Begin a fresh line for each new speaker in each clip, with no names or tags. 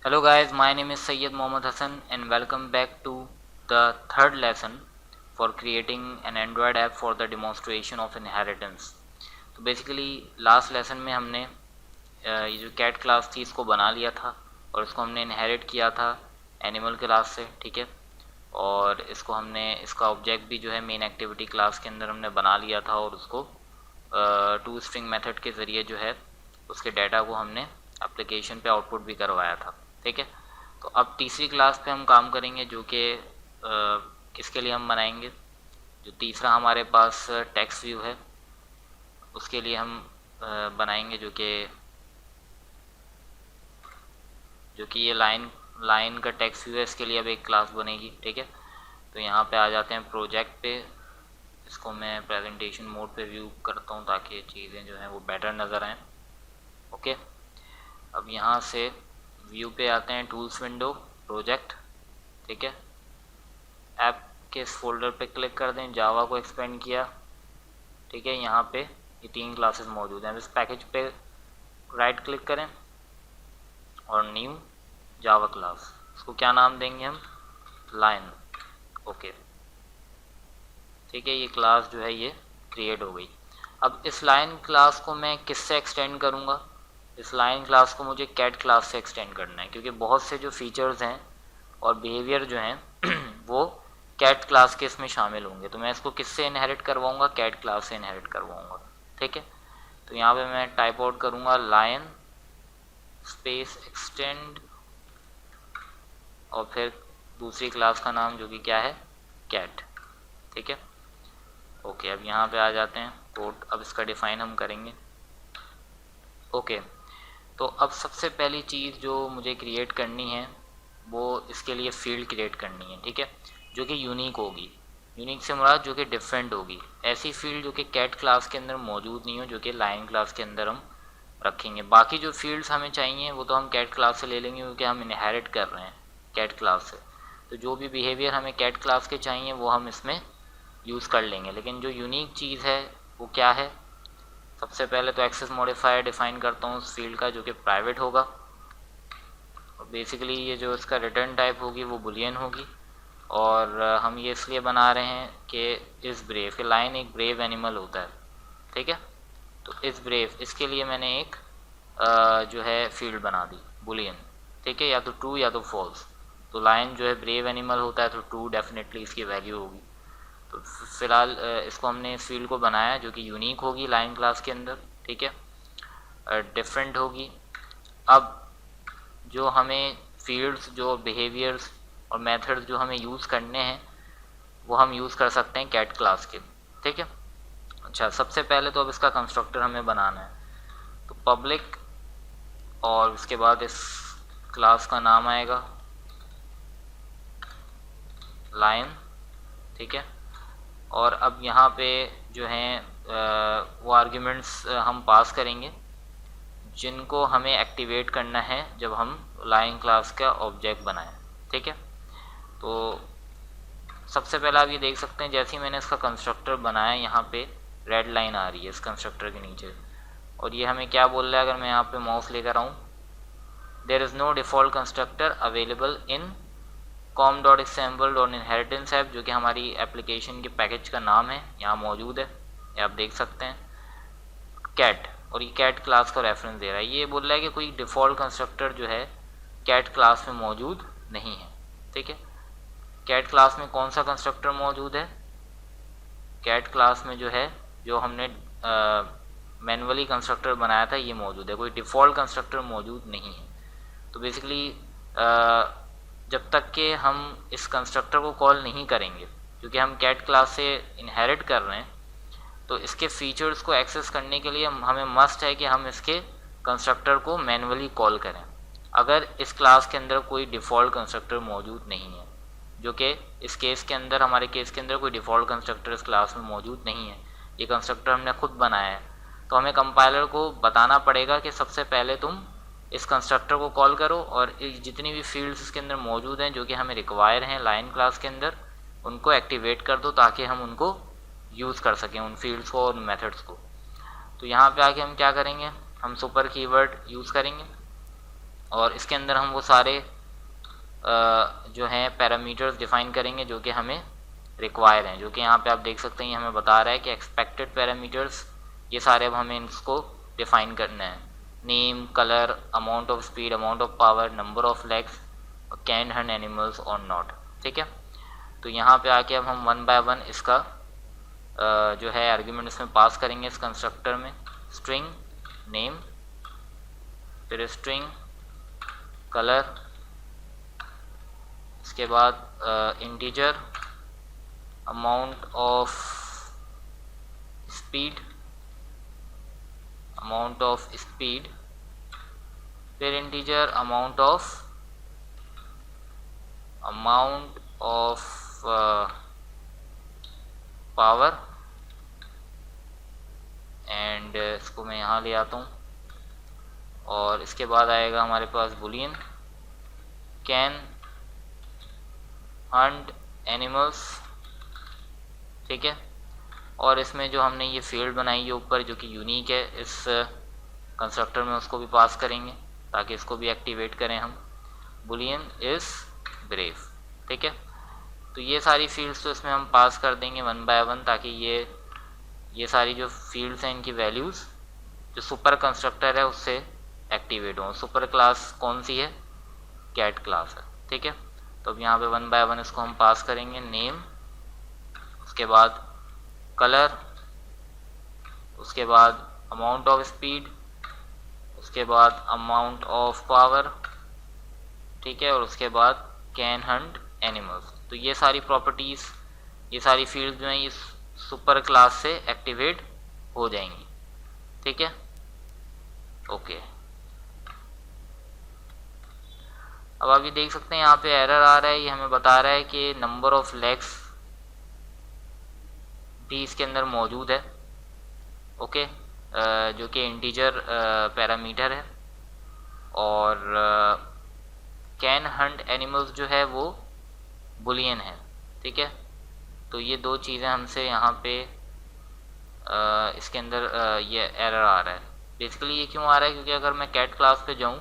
Hello guys, my name is Sayyid Mohammad Hassan and welcome back to the third lesson for creating an Android app for the demonstration of inheritance। तो basically last lesson में हमने ये जो cat class थी इसको बना लिया था और इसको हमने इनहेरिट किया था एनिमल क्लास से, ठीक है। और इसको हमने इसका ऑब्जेक्ट भी जो है मेन एक्टिविटी क्लास के अंदर हमने बना लिया था और उसको टू स्ट्रिंग मेथड के ज़रिए जो है उसके डाटा को हमने एप्लीकेशन पे आउटपुट भी करवाया था, ठीक है। तो अब तीसरी क्लास पे हम काम करेंगे जो कि किसके लिए हम बनाएंगे। जो तीसरा हमारे पास टेक्स्ट व्यू है उसके लिए हम बनाएंगे जो कि ये लाइन का टेक्स्ट व्यू है, इसके लिए अब एक क्लास बनेगी, ठीक है। तो यहाँ पे आ जाते हैं प्रोजेक्ट पे। इसको मैं प्रेजेंटेशन मोड पे व्यू करता हूँ ताकि चीज़ें जो हैं वो बेटर नज़र आएँ। ओके, अब यहाँ से व्यू पे आते हैं, टूल्स विंडो, प्रोजेक्ट, ठीक है। ऐप के इस फोल्डर पे क्लिक कर दें, जावा को एक्सपेंड किया, ठीक है। यहाँ पे ये तीन क्लासेस मौजूद हैं। इस पैकेज पे राइट क्लिक करें और न्यू जावा क्लास, इसको क्या नाम देंगे हम, लाइन। ओके, ठीक है, ये क्लास जो है ये क्रिएट हो गई। अब इस लाइन क्लास को मैं किससे एक्सटेंड करूँगा, इस लाइन क्लास को मुझे कैट क्लास से एक्सटेंड करना है क्योंकि बहुत से जो फीचर्स हैं और बिहेवियर जो हैं वो कैट क्लास के इसमें शामिल होंगे। तो मैं इसको किससे इनहेरिट करवाऊँगा, कैट क्लास से इनहेरिट करवाऊँगा, ठीक है। तो यहाँ पे मैं टाइप आउट करूँगा लाइन स्पेस एक्सटेंड और फिर दूसरी क्लास का नाम जो कि क्या है, कैट, ठीक है। ओके, अब यहाँ पे आ जाते हैं कोड, अब इसका डिफाइन हम करेंगे। ओके, तो अब सबसे पहली चीज़ जो मुझे क्रिएट करनी है वो इसके लिए फील्ड क्रिएट करनी है, ठीक है, जो कि यूनिक होगी। यूनिक से मुराद जो कि डिफरेंट होगी, ऐसी फील्ड जो कि कैट क्लास के अंदर मौजूद नहीं हो, जो कि लाइन क्लास के अंदर हम रखेंगे। बाकी जो फील्ड्स हमें चाहिए वो तो हम कैट क्लास से ले लेंगे क्योंकि हम इनहेरिट कर रहे हैं कैट क्लास से। तो जो भी बिहेवियर हमें कैट क्लास के चाहिए वो हम इसमें यूज़ कर लेंगे। लेकिन जो यूनिक चीज़ है वो क्या है, सबसे पहले तो एक्सेस मॉडिफायर डिफाइन करता हूँ उस फील्ड का जो कि प्राइवेट होगा। और बेसिकली ये जो इसका रिटर्न टाइप होगी वो बुलियन होगी। और हम ये इसलिए बना रहे हैं कि इस ब्रेव के लाइन एक ब्रेव एनिमल होता है, ठीक है। तो इस ब्रेव इसके लिए मैंने एक जो है फील्ड बना दी बुलियन, ठीक है, या तो ट्रू या तो फॉल्स। तो लाइन जो है ब्रेव एनिमल होता है तो ट्रू डेफिनेटली इसकी वैल्यू होगी। तो फिलहाल इसको हमने इस फील्ड को बनाया जो कि यूनिक होगी लाइन क्लास के अंदर, ठीक है, डिफरेंट होगी। अब जो हमें फील्ड्स, जो बिहेवियर्स और मेथड्स जो हमें यूज़ करने हैं वो हम यूज़ कर सकते हैं कैट क्लास के, ठीक है। अच्छा, सबसे पहले तो अब इसका कंस्ट्रक्टर हमें बनाना है। तो पब्लिक और उसके बाद इस क्लास का नाम आएगा लाइन, ठीक है। और अब यहाँ पे जो हैं वो आर्ग्यूमेंट्स हम पास करेंगे जिनको हमें एक्टिवेट करना है जब हम लाइन क्लास का ऑब्जेक्ट बनाएं, ठीक है। तो सबसे पहले आप ये देख सकते हैं जैसे ही मैंने इसका कंस्ट्रक्टर बनाया यहाँ पे रेड लाइन आ रही है इस कंस्ट्रक्टर के नीचे। और ये हमें क्या बोल रहा है, अगर मैं यहाँ पे माउस लेकर आऊँ, there is no default constructor available in com.example.inheritance app, जो कि हमारी एप्लीकेशन के पैकेज का नाम है, यहाँ मौजूद है, ये आप देख सकते हैं कैट। और ये कैट क्लास का रेफरेंस दे रहा है। ये बोल रहा है कि कोई डिफ़ॉल्ट कंस्ट्रक्टर जो है कैट क्लास में मौजूद नहीं है, ठीक है। कैट क्लास में कौन सा कंस्ट्रक्टर मौजूद है, कैट क्लास में जो है जो हमने मैनुअली कंस्ट्रक्टर बनाया था ये मौजूद है, कोई डिफ़ॉल्ट कंस्ट्रक्टर मौजूद नहीं है। तो बेसिकली जब तक कि हम इस कंस्ट्रक्टर को कॉल नहीं करेंगे, क्योंकि हम कैट क्लास से इनहेरिट कर रहे हैं, तो इसके फीचर्स को एक्सेस करने के लिए हमें मस्ट है कि हम इसके कंस्ट्रक्टर को मैनुअली कॉल करें। अगर इस क्लास के अंदर कोई डिफ़ॉल्ट कंस्ट्रक्टर मौजूद नहीं है, जो कि इस केस के अंदर, हमारे केस के अंदर कोई डिफ़ॉल्ट कंस्ट्रक्टर इस क्लास में मौजूद नहीं है, ये कंस्ट्रक्टर हमने खुद बनाया है, तो हमें कंपाइलर को बताना पड़ेगा कि सबसे पहले तुम इस कंस्ट्रक्टर को कॉल करो और जितनी भी फील्ड्स इसके अंदर मौजूद हैं जो कि हमें रिक्वायर हैं लाइन क्लास के अंदर, उनको एक्टिवेट कर दो ताकि हम उनको यूज़ कर सकें, उन फील्ड्स को और मेथड्स को। तो यहाँ पे आके हम क्या करेंगे, हम सुपर कीवर्ड यूज़ करेंगे और इसके अंदर हम वो सारे जो हैं पैरामीटर्स डिफाइन करेंगे जो कि हमें रिक्वायर हैं, जो कि यहाँ पे आप देख सकते हैं हमें बता रहा है कि एक्सपेक्टेड पैरामीटर्स, ये सारे अब हमें इसको डिफाइन करना है। Name, colour, amount of speed, amount of power, number of legs, can हर्न एनिमल्स और नॉट। ठीक है, तो यहाँ पे आके अब हम वन बाय वन इसका जो है आर्ग्यूमेंट इसमें पास करेंगे इस कंस्ट्रक्टर में। स्ट्रिंग नेम, फिर स्ट्रिंग कलर, इसके बाद इंटीजर अमाउंट ऑफ स्पीड, फिर integer amount of power, and इसको मैं यहाँ ले आता हूँ। और इसके बाद आएगा हमारे पास बुलियन कैन हंट एनिमल्स। ठीक है, और इसमें जो हमने ये फील्ड बनाई है ऊपर जो कि यूनिक है इस कंस्ट्रक्टर में, उसको भी पास करेंगे ताकि इसको भी एक्टिवेट करें हम। Boolean is brave. ठीक है, तो ये सारी फील्ड्स तो इसमें हम पास कर देंगे वन बाय वन, ताकि ये सारी जो फील्ड्स हैं इनकी वैल्यूज़ जो सुपर कंस्ट्रक्टर है उससे एक्टिवेट हों। सुपर क्लास कौन सी है? कैट क्लास है। ठीक है, तो अब यहाँ पे वन बाय वन इसको हम पास करेंगे। नेम, उसके बाद कलर, उसके बाद अमाउंट ऑफ स्पीड, उसके बाद अमाउंट ऑफ पावर, ठीक है, और उसके बाद कैन हंट एनिमल्स। तो ये सारी प्रॉपर्टीज़, ये सारी फील्ड जो हैं ये सुपर क्लास से एक्टिवेट हो जाएंगी। ठीक है, ओके। अब आप ये देख सकते हैं यहाँ पे एरर आ रहा है, ये हमें बता रहा है कि नंबर ऑफ लेग्स भी इसके अंदर मौजूद है। ओके, जो कि इंटीजर पैरामीटर है, और कैन हंट एनिमल्स जो है वो बुलियन है। ठीक है, तो ये दो चीज़ें हमसे यहाँ पे इसके अंदर ये एरर आ रहा है। बेसिकली ये क्यों आ रहा है? क्योंकि अगर मैं कैट क्लास पे जाऊँ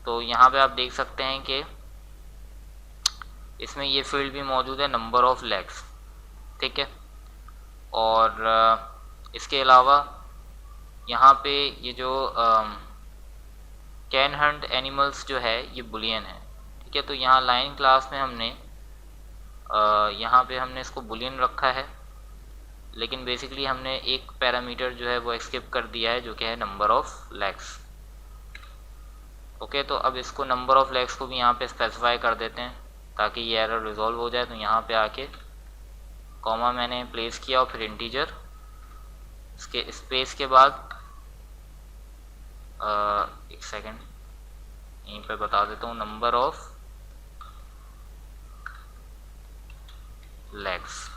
तो यहाँ पे आप देख सकते हैं कि इसमें ये फील्ड भी मौजूद है, नंबर ऑफ लेग्स। ठीक है, और इसके अलावा यहाँ पे ये जो कैन हंट एनिमल्स जो है ये बुलियन है। ठीक है, तो यहाँ लाइन क्लास में हमने यहाँ पे हमने इसको बुलियन रखा है, लेकिन बेसिकली हमने एक पैरामीटर जो है वो स्किप कर दिया है जो कि है नंबर ऑफ लेग्स। ओके, तो अब इसको नंबर ऑफ लेग्स को भी यहाँ पे स्पेसिफाई कर देते हैं ताकि ये एरर रिजॉल्व हो जाए। तो यहाँ पे आके कॉमा मैंने प्लेस किया और फिर इंटीजर, इसके स्पेस के बाद एक सेकेंड यहीं पे बता देता हूँ, नंबर ऑफ लेग्स।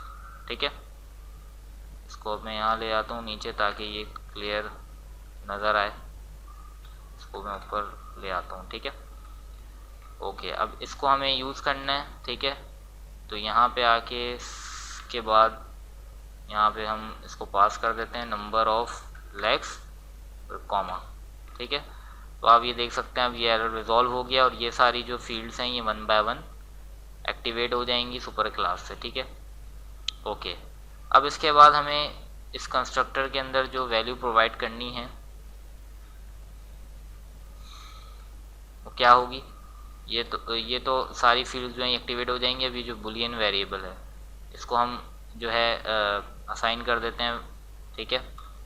ठीक है, इसको अब मैं यहाँ ले आता हूँ नीचे ताकि ये क्लियर नज़र आए। इसको मैं ऊपर ले आता हूँ। ठीक है, ओके, अब इसको हमें यूज़ करना है। ठीक है, तो यहाँ पे आके इसके बाद यहाँ पे हम इसको पास कर देते हैं नंबर ऑफ लेग्स और कॉमा। ठीक है, तो आप ये देख सकते हैं अब ये एरर रिजॉल्व हो गया और ये सारी जो फील्ड्स हैं ये वन बाय वन एक्टिवेट हो जाएंगी सुपर क्लास से। ठीक है, ओके। अब इसके बाद हमें इस कंस्ट्रक्टर के अंदर जो वैल्यू प्रोवाइड करनी है वो क्या होगी? ये तो सारी फील्ड्स जो हैं एक्टिवेट हो जाएंगी। अभी जो बुलियन वेरिएबल है इसको हम जो है असाइन कर देते हैं। ठीक है,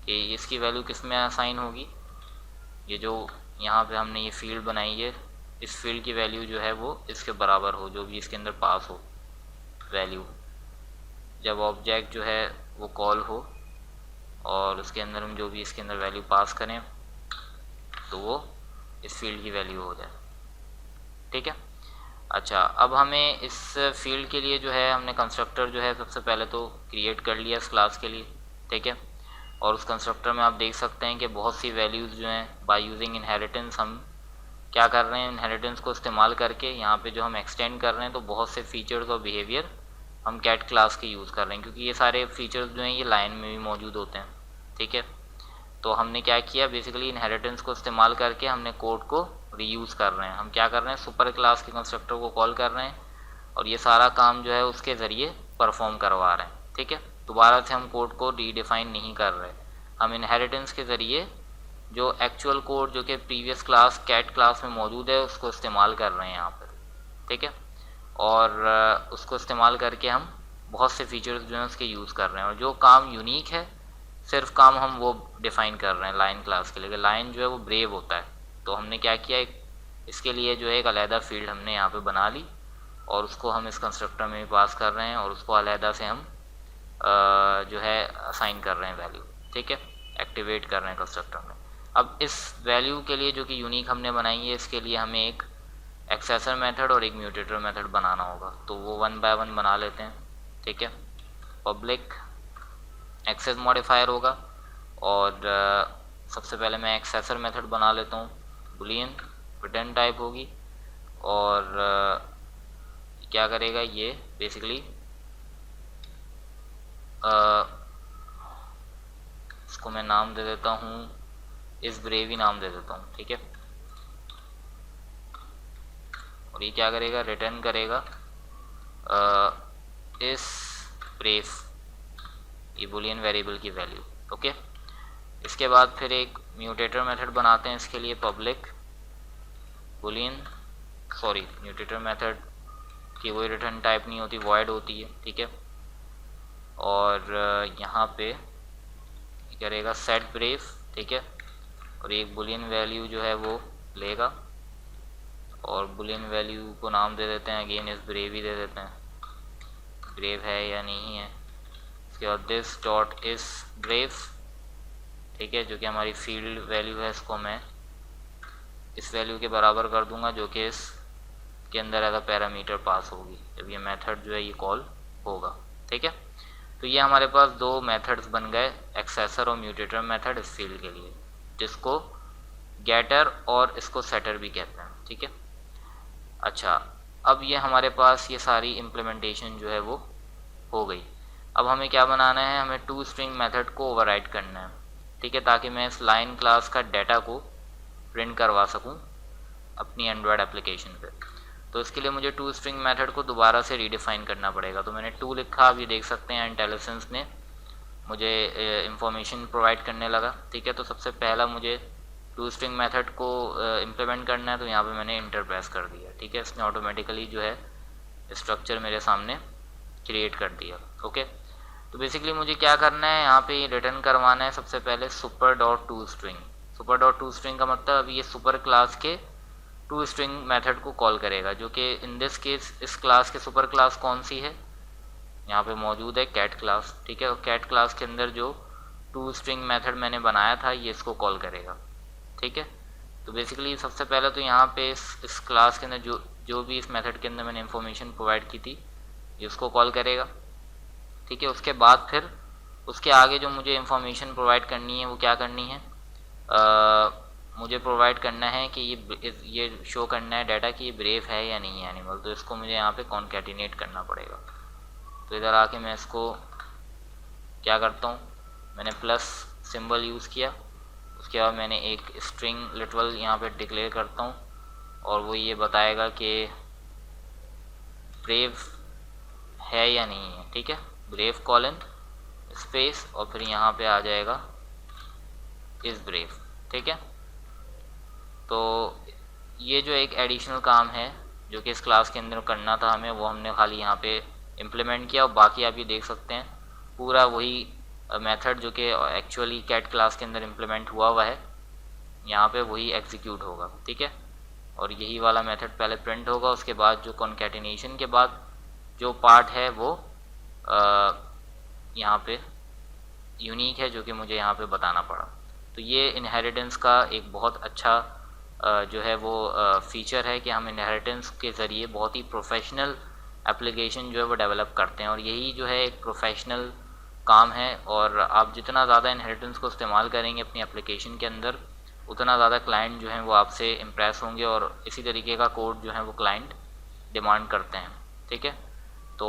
कि इसकी वैल्यू किस में असाइन होगी? ये जो यहाँ पे हमने ये फील्ड बनाई है, इस फील्ड की वैल्यू जो है वो इसके बराबर हो, जो भी इसके अंदर पास हो वैल्यू, जब ऑब्जेक्ट जो है वो कॉल हो और उसके अंदर हम जो भी इसके अंदर वैल्यू पास करें तो वो इस फील्ड की वैल्यू हो जाए। ठीक है, अच्छा, अब हमें इस फील्ड के लिए जो है हमने कंस्ट्रक्टर जो है सबसे पहले तो क्रिएट कर लिया इस क्लास के लिए। ठीक है, और उस कंस्ट्रक्टर में आप देख सकते हैं कि बहुत सी वैल्यूज़ जो हैं बाय यूजिंग इनहेरिटेंस हम क्या कर रहे हैं, इनहेरिटेंस को इस्तेमाल करके यहाँ पे जो हम एक्सटेंड कर रहे हैं तो बहुत से फीचर्स और बिहेवियर हम कैट क्लास के यूज़ कर रहे हैं, क्योंकि ये सारे फीचर्स जो हैं ये लाइन में भी मौजूद होते हैं। ठीक है, तो हमने क्या किया, बेसिकली इनहेरिटेंस को इस्तेमाल करके हमने कोड को रीयूज़ कर रहे हैं। हम क्या कर रहे हैं, सुपर क्लास के कंस्ट्रक्टर को कॉल कर रहे हैं और ये सारा काम जो है उसके ज़रिए परफॉर्म करवा रहे हैं। ठीक है, दोबारा से हम कोड को रीडिफाइन नहीं कर रहे, हम इनहेरिटेंस के ज़रिए जो एक्चुअल कोड जो कि प्रीवियस क्लास कैट क्लास में मौजूद है उसको इस्तेमाल कर रहे हैं यहाँ पर। ठीक है, और उसको इस्तेमाल करके हम बहुत से फीचर्स जो हैं उसके यूज़ कर रहे हैं, और जो काम यूनिक है सिर्फ काम हम वो डिफ़ाइन कर रहे हैं लाइन क्लास के लिए। लाइन जो है वो ब्रेव होता है, तो हमने क्या किया, इसके लिए जो है एक अलहदा फील्ड हमने यहाँ पे बना ली और उसको हम इस कंस्ट्रक्टर में भी पास कर रहे हैं और उसको अलहदा से हम जो है असाइन कर रहे हैं वैल्यू। ठीक है, एक्टिवेट कर रहे हैं कंस्ट्रक्टर में। अब इस वैल्यू के लिए जो कि यूनिक हमने बनाई है, इसके लिए हमें एक एक्सेसर मेथड और एक म्यूटेटर मेथड बनाना होगा, तो वो 1 बाय 1 बना लेते हैं। ठीक है, पब्लिक एक्सेस मॉडिफायर होगा और सबसे पहले मैं एक्सेसर मेथड बना लेता हूँ, बुलियन रिटर्न टाइप होगी और क्या करेगा ये, बेसिकली इसको मैं नाम दे देता हूँ, इस ब्रेवी नाम दे देता हूँ। ठीक है, और ये क्या करेगा, रिटर्न करेगा इस ब्रेव, ये बुलियन वेरिएबल की वैल्यू। ओके, इसके बाद फिर एक म्यूटेटर मेथड बनाते हैं इसके लिए, पब्लिक बुलियन म्यूटेटर मेथड की कोई रिटर्न टाइप नहीं होती, वॉइड होती है। ठीक है, और यहाँ पे करेगा सेट ब्रेव। ठीक है, और एक बुलियन वैल्यू जो है वो लेगा और बुलियन वैल्यू को नाम दे देते हैं, अगेन इस ब्रेव ही दे देते हैं, ब्रेव है या नहीं है। इसके बाद दिस डॉट इस ब्रेव, ठीक है, जो कि हमारी फील्ड वैल्यू है, इसको मैं इस वैल्यू के बराबर कर दूंगा जो कि इस के अंदर एज अ पैरामीटर पास होगी जब ये मेथड जो है ये कॉल होगा। ठीक है, तो ये हमारे पास दो मेथड्स बन गए, एक्सेसर और म्यूटेटर मेथड इस फील्ड के लिए, जिसको गेटर और इसको सेटर भी कहते हैं। ठीक है, अच्छा, अब ये हमारे पास ये सारी इम्प्लीमेंटेशन जो है वो हो गई। अब हमें क्या बनाना है, हमें टू स्ट्रिंग मेथड को ओवरराइड करना है। ठीक है, ताकि मैं इस लाइन क्लास का डाटा को प्रिंट करवा सकूं अपनी एंड्रॉयड एप्लीकेशन पे। तो इसके लिए मुझे टू स्ट्रिंग मेथड को दोबारा से रीडिफाइन करना पड़ेगा। तो मैंने टू लिखा, आप ये देख सकते हैं इंटेलिजेंस ने मुझे इंफॉर्मेशन प्रोवाइड करने लगा। ठीक है, तो सबसे पहला मुझे टू स्ट्रिंग मेथड को इम्प्लीमेंट करना है, तो यहाँ पे मैंने इंटर प्रेस कर दिया। ठीक है, इसने ऑटोमेटिकली जो है स्ट्रक्चर मेरे सामने क्रिएट कर दिया। ओके, तो बेसिकली मुझे क्या करना है, यहाँ पे रिटर्न करवाना है सबसे पहले super dot to string. Super dot to string का मतलब अभी ये सुपर क्लास के टू स्ट्रिंग मेथड को कॉल करेगा, जो कि इन दिस केस इस क्लास के सुपर क्लास कौन सी है, यहाँ पे मौजूद है कैट क्लास। ठीक है, और कैट क्लास के अंदर जो टू स्ट्रिंग मेथड मैंने बनाया था ये इसको कॉल करेगा। ठीक है, तो बेसिकली सबसे पहले तो यहाँ पे इस क्लास के अंदर जो भी इस मेथड के अंदर मैंने इंफॉर्मेशन प्रोवाइड की थी ये उसको कॉल करेगा। ठीक है, उसके बाद फिर उसके आगे जो मुझे इंफॉर्मेशन प्रोवाइड करनी है वो क्या करनी है, मुझे प्रोवाइड करना है कि ये शो करना है डाटा कि ये ब्रेव है या नहीं है एनिमल। तो इसको मुझे यहाँ पे कॉन्कैटिनेट करना पड़ेगा। तो इधर आके मैं इसको क्या करता हूँ, मैंने प्लस सिंबल यूज़ किया, उसके बाद मैंने एक स्ट्रिंग लिटरल यहाँ पे डिक्लेयर करता हूँ और वो ये बताएगा कि ब्रेव है या नहीं है। ठीक है, ब्रेव कॉलन स्पेस और फिर यहाँ पे आ जाएगा इस ब्रेव। ठीक है, तो ये जो एक एडिशनल काम है जो कि इस क्लास के अंदर करना था हमें, वो हमने खाली यहाँ पे इम्प्लीमेंट किया और बाकी आप ये देख सकते हैं पूरा वही मेथड जो कि एक्चुअली कैट क्लास के अंदर इम्प्लीमेंट हुआ है, यहाँ पे वही एग्जीक्यूट होगा। ठीक है, और यही वाला मेथड पहले प्रिंट होगा, उसके बाद जो कॉन्कैटिनेशन के बाद जो पार्ट है वो यहाँ पे यूनिक है जो कि मुझे यहाँ पे बताना पड़ा। तो ये इनहेरिटेंस का एक बहुत अच्छा जो है वो फीचर है कि हम इनहेरिटेंस के ज़रिए बहुत ही प्रोफेशनल एप्लीकेशन जो है वो डेवलप करते हैं, और यही जो है एक प्रोफेशनल काम है। और आप जितना ज़्यादा इनहेरिटेंस को इस्तेमाल करेंगे अपनी एप्लीकेशन के अंदर, उतना ज़्यादा क्लाइंट जो हैं वो आपसे इम्प्रेस होंगे और इसी तरीके का कोड जो है वो क्लाइंट डिमांड करते हैं। ठीक है, तो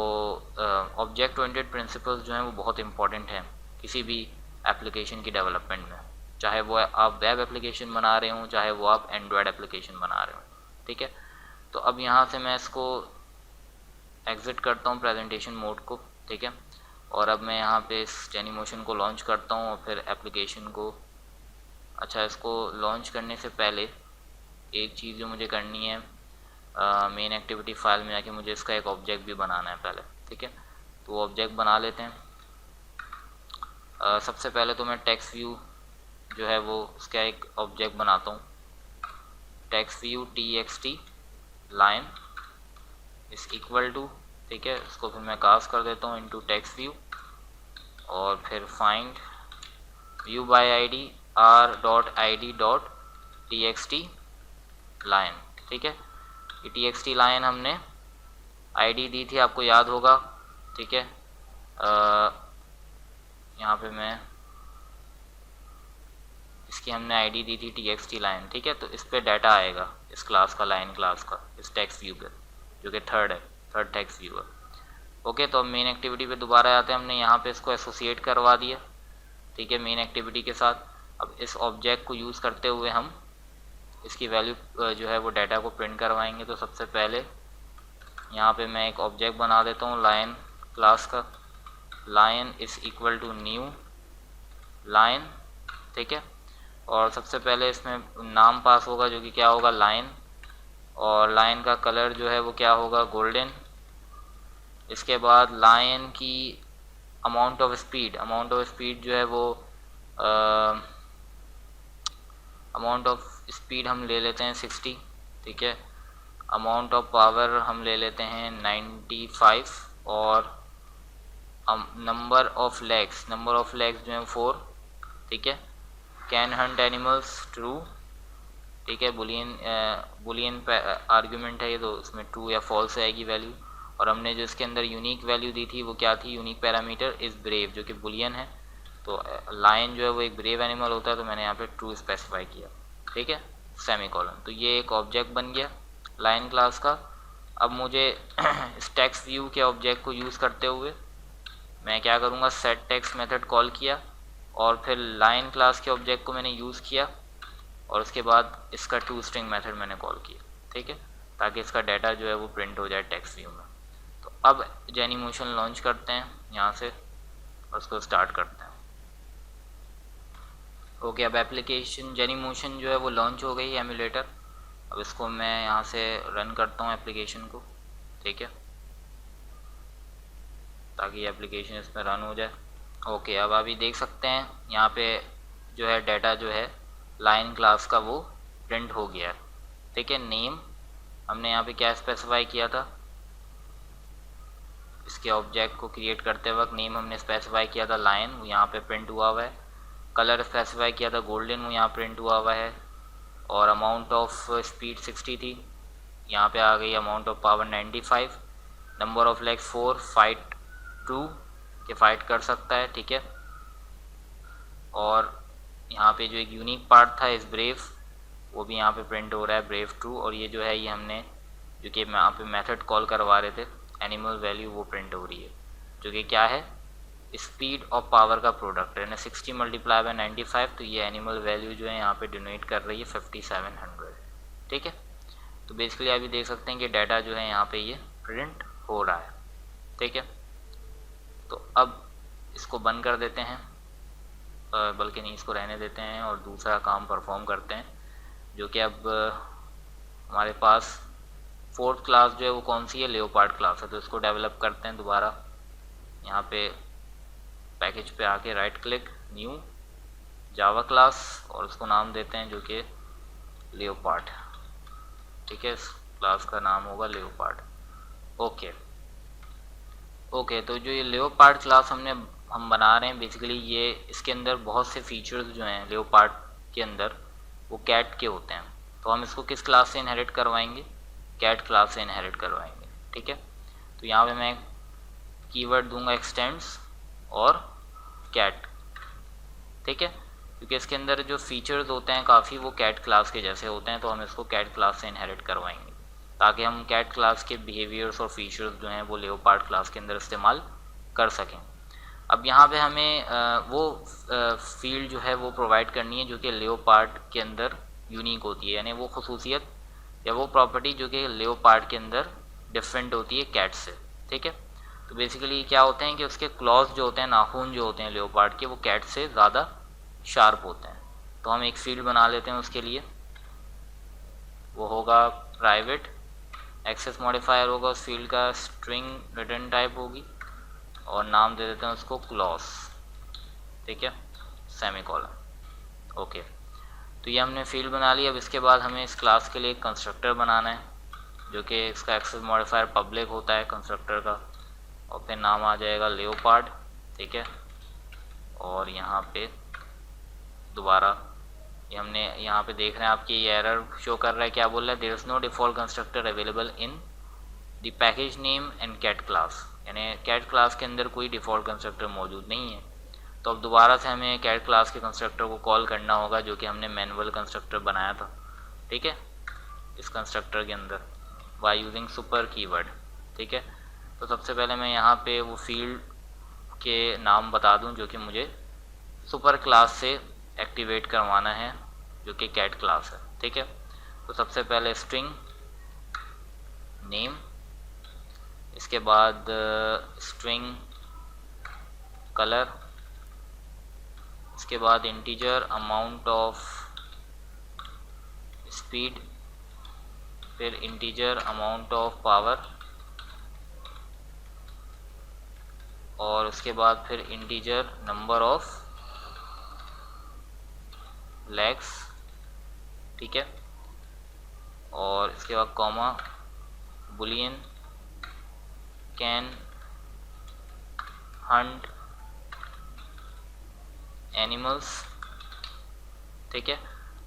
ऑब्जेक्ट ओरिएंटेड प्रिंसिपल्स जो हैं वो बहुत इंपॉर्टेंट हैं किसी भी एप्लीकेशन की डेवलपमेंट में। चाहे वो आप वेब एप्लीकेशन बना रहे हो, चाहे वो आप एंड्रॉयड एप्लीकेशन बना रहे हो, ठीक है। तो अब यहाँ से मैं इसको एग्ज़िट करता हूँ प्रेजेंटेशन मोड को, ठीक है। और अब मैं यहाँ पे इस जेनीमोशन को लॉन्च करता हूँ और फिर एप्लीकेशन को, अच्छा इसको लॉन्च करने से पहले एक चीज़ जो मुझे करनी है, मेन एक्टिविटी फाइल में जाके मुझे इसका एक ऑब्जेक्ट भी बनाना है पहले, ठीक है। तो ऑब्जेक्ट बना लेते हैं। सबसे पहले तो मैं टेक्स्ट व्यू जो है वो उसका एक ऑब्जेक्ट बनाता हूँ, text view txt line is equal to, ठीक है। इसको फिर मैं कास्ट कर देता हूँ इनटू टेक्स्ट व्यू और फिर find view by ID r.id.txt line, ठीक है। ये txt लाइन हमने आईडी दी थी, आपको याद होगा, ठीक है। यहाँ पे मैं इसकी हमने आईडी दी थी txt लाइन, ठीक है। तो इस पे डाटा आएगा इस क्लास का, लाइन क्लास का, इस टेक्स्ट व्यू पे, जो कि थर्ड टेक्स्ट व्यू है। ओके, तो अब मेन एक्टिविटी पे दोबारा आते हैं। हमने यहाँ पे इसको एसोसिएट करवा दिया, ठीक है, मेन एक्टिविटी के साथ। अब इस ऑब्जेक्ट को यूज़ करते हुए हम इसकी वैल्यू जो है वो डाटा को प्रिंट करवाएंगे। तो सबसे पहले यहाँ पे मैं एक ऑब्जेक्ट बना देता हूँ लाइन क्लास का, line is equal to new line, ठीक है। और सबसे पहले इसमें नाम पास होगा जो कि क्या होगा, लाइन, और लाइन का कलर जो है वो क्या होगा, गोल्डन। इसके बाद लाइन की अमाउंट ऑफ स्पीड जो है वो अमाउंट ऑफ स्पीड हम ले लेते हैं 60, ठीक है। अमाउंट ऑफ पावर हम ले लेते हैं 95 और नंबर ऑफ लेग्स जो हैं 4, ठीक है। कैन हंट एनिमल्स ट्रू, ठीक है, बुलियन आर्ग्यूमेंट है ये, तो इसमें ट्रू या फॉल्स आएगी वैल्यू। और हमने जो इसके अंदर यूनिक वैल्यू दी थी वो क्या थी, यूनिक पैरामीटर इज़ ब्रेव, जो कि बुलियन है। तो लाइन जो है वो एक ब्रेव एनिमल होता है, तो मैंने यहाँ पे ट्रू स्पेसिफाई किया, ठीक है, सेमीकोलन। तो ये एक ऑब्जेक्ट बन गया लाइन क्लास का। अब मुझे इस टेक्स्ट व्यू के ऑब्जेक्ट को यूज़ करते हुए मैं क्या करूँगा, सेट टेक्स्ट मेथड कॉल किया और फिर लाइन क्लास के ऑब्जेक्ट को मैंने यूज़ किया और उसके बाद इसका toString मेथड मैंने कॉल किया, ठीक है, ताकि इसका डाटा जो है वो प्रिंट हो जाए टेक्स्ट व्यू में। तो अब जेनीमोशन लॉन्च करते हैं यहाँ से और उसको स्टार्ट करते हैं। ओके, अब एप्लीकेशन जेनीमोशन जो है वो लॉन्च हो गई एमुलेटर। अब इसको मैं यहाँ से रन करता हूँ एप्लीकेशन को, ठीक है, ताकि एप्लीकेशन इसमें रन हो जाए। ओके, अब अभी देख सकते हैं यहाँ पे जो है डाटा जो है लाइन क्लास का वो प्रिंट हो गया है, ठीक है। नेम हमने यहाँ पे क्या स्पेसिफाई किया था, इसके ऑब्जेक्ट को क्रिएट करते वक्त नेम हमने स्पेसिफाई किया था लाइन, वो यहाँ पे प्रिंट हुआ हुआ है। कलर स्पेसिफाई किया था गोल्डन, वो यहाँ प्रिंट हुआ हुआ है। और अमाउंट ऑफ स्पीड 60 थी, यहाँ पे आ गई amount of power 95। Number of legs 4, fight 2 के फाइट कर सकता है, ठीक है। और यहाँ पे जो एक यूनिक पार्ट था इस ब्रेव, वो भी यहाँ पे प्रिंट हो रहा है, ब्रेव 2। और ये जो है ये हमने जो कि यहाँ पे मेथड कॉल करवा रहे थे, एनिमल वैल्यू, वो प्रिंट हो रही है, जो कि क्या है, स्पीड और पावर का प्रोडक्ट है ना, 60 मल्टीप्लाई बाय 95। तो ये एनिमल वैल्यू जो है यहाँ पे डिनोट कर रही है 5700, ठीक है। तो बेसिकली अभी देख सकते हैं कि डाटा जो है यहाँ पे ये प्रिंट हो रहा है, ठीक है। तो अब इसको बंद कर देते हैं, बल्कि नहीं, इसको रहने देते हैं और दूसरा काम परफॉर्म करते हैं, जो कि अब हमारे पास फोर्थ क्लास जो है वो कौन सी है, लेओपार्ड क्लास है। तो इसको डेवलप करते हैं दोबारा। यहाँ पे पैकेज पे आके right click, new Java class, और उसको नाम देते हैं जो कि लेओपार्ड, ठीक है। इस क्लास का नाम होगा लेओपार्ड। ओके, तो जो ये लेओपार्ड क्लास हम बना रहे हैं, बेसिकली ये इसके अंदर बहुत से फीचर्स जो हैं लेओपार्ड के अंदर वो कैट के होते हैं। तो हम इसको किस क्लास से इनहेरिट करवाएंगे, कैट क्लास से इनहेरिट करवाएंगे, ठीक है। तो यहाँ पे मैं कीवर्ड दूंगा एक्सटेंड्स और कैट, ठीक है, क्योंकि इसके अंदर जो फीचर्स होते हैं काफ़ी वो कैट क्लास के जैसे होते हैं। तो हम इसको कैट क्लास से इनहेरिट करवाएंगे ताकि हम कैट क्लास के बिहेवियर्स और फीचर्स जो हैं वो लेओपार्ड क्लास के अंदर इस्तेमाल कर सकें। अब यहाँ पे हमें वो फील्ड जो है वो प्रोवाइड करनी है जो कि लेओपार्ड के अंदर यूनिक होती है, यानी वो खसूसियत या वो प्रॉपर्टी जो कि लेओपार्ड के अंदर डिफरेंट होती है कैट से। ठीक है, तो बेसिकली क्या होते हैं कि उसके क्लॉज जो होते हैं, नाखून जो होते हैं लेओपार्ड के, वो कैट से ज़्यादा शार्प होते हैं। तो हम एक फील्ड बना लेते हैं उसके लिए, वो होगा प्राइवेट, एक्सेस मॉडिफायर होगा उस फील्ड का, स्ट्रिंग रिटर्न टाइप होगी और नाम दे देते हैं उसको क्लॉज। ठीक है, सेमीकोलन। ओके, तो ये हमने फील्ड बना लिया। अब इसके बाद हमें इस क्लास के लिए एक कंस्ट्रक्टर बनाना है जो कि इसका एक्सेस मॉडिफायर पब्लिक होता है कंस्ट्रक्टर का, और फिर नाम आ जाएगा लेओपार्ड। ठीक है, और यहाँ पे दोबारा ये हमने यहाँ पे देख रहे हैं आपकी ये एरर शो कर रहा है, क्या बोल रहा है, there is no default constructor available in the package name and cat class, यानी कैट क्लास के अंदर कोई डिफ़ॉल्ट कंस्ट्रक्टर मौजूद नहीं है। तो अब दोबारा से हमें कैट क्लास के कंस्ट्रक्टर को कॉल करना होगा जो कि हमने मैनुअल कंस्ट्रक्टर बनाया था। ठीक है, इस कंस्ट्रक्टर के अंदर बाय यूजिंग सुपर कीवर्ड। ठीक है, तो सबसे पहले मैं यहाँ पे वो फील्ड के नाम बता दूँ जो कि मुझे सुपर क्लास से एक्टिवेट करवाना है जो कि कैट क्लास है। ठीक है, तो सबसे पहले स्ट्रिंग नेम, इसके बाद स्ट्रिंग कलर, इसके बाद इंटीजर अमाउंट ऑफ स्पीड, फिर इंटीजर अमाउंट ऑफ पावर, और उसके बाद फिर इंटीजर नंबर ऑफ लेग्स। ठीक है, और इसके बाद comma, Boolean, can Hunt animals. ठीक है,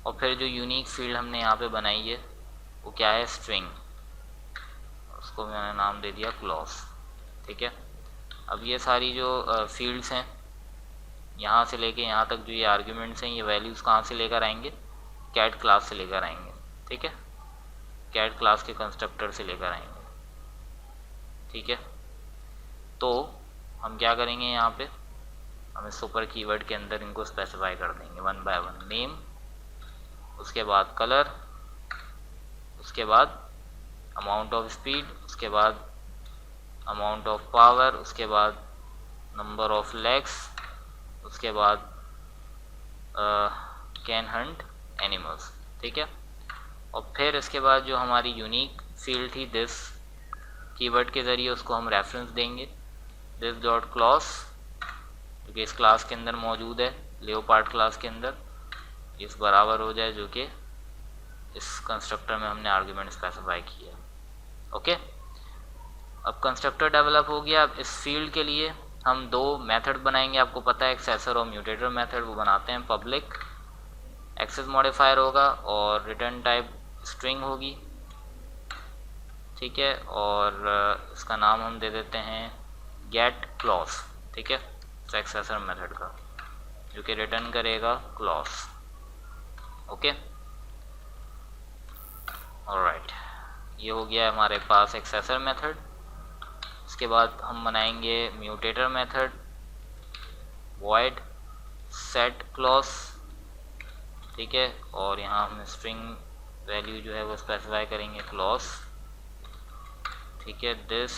और फिर जो यूनिक फील्ड हमने यहाँ पे बनाई है वो क्या है, स्ट्रिंग, उसको मैंने नाम दे दिया क्लॉज। ठीक है, अब ये सारी जो फील्ड्स हैं यहाँ से लेके यहाँ तक जो ये आर्ग्यूमेंट्स हैं, ये वैल्यूज़ कहाँ से लेकर आएंगे, कैट क्लास से लेकर आएंगे। ठीक है, कैट क्लास के कंस्ट्रक्टर से लेकर आएंगे। ठीक है, तो हम क्या करेंगे, यहाँ पे हमें सुपर कीवर्ड के अंदर इनको स्पेसिफाई कर देंगे वन बाय वन। नेम, उसके बाद कलर, उसके बाद अमाउंट ऑफ स्पीड, उसके बाद अमाउंट ऑफ पावर, उसके बाद नंबर ऑफ लेग्स, उसके बाद कैन हंट एनिमल्स। ठीक है, और फिर इसके बाद जो हमारी यूनिक फील्ड थी दिस कीवर्ड के ज़रिए उसको हम रेफरेंस देंगे, दिस डॉट क्लॉज, क्योंकि इस क्लास के अंदर मौजूद है, लेओपार्ड क्लास के अंदर, इस बराबर हो जाए जो कि इस कंस्ट्रक्टर में हमने आर्ग्यूमेंट स्पेसिफाई किया। ओके, अब कंस्ट्रक्टर डेवलप हो गया। अब इस फील्ड के लिए हम दो मेथड बनाएंगे, आपको पता है एक्सेसर और म्यूटेटर मेथड, वो बनाते हैं। पब्लिक एक्सेस मॉडिफायर होगा और रिटर्न टाइप स्ट्रिंग होगी। ठीक है, और इसका नाम हम दे देते हैं गेट क्लॉज। ठीक है, एक्सेसर मेथड का जो कि रिटर्न करेगा क्लॉज। ओके, ऑलराइट, ये हो गया हमारे पास एक्सेसर मेथड। इसके बाद हम बनाएंगे mutator method, void set clause. ठीक है, और यहाँ हम स्ट्रिंग वैल्यू जो है वो स्पेसिफाई करेंगे क्लॉज। ठीक है, this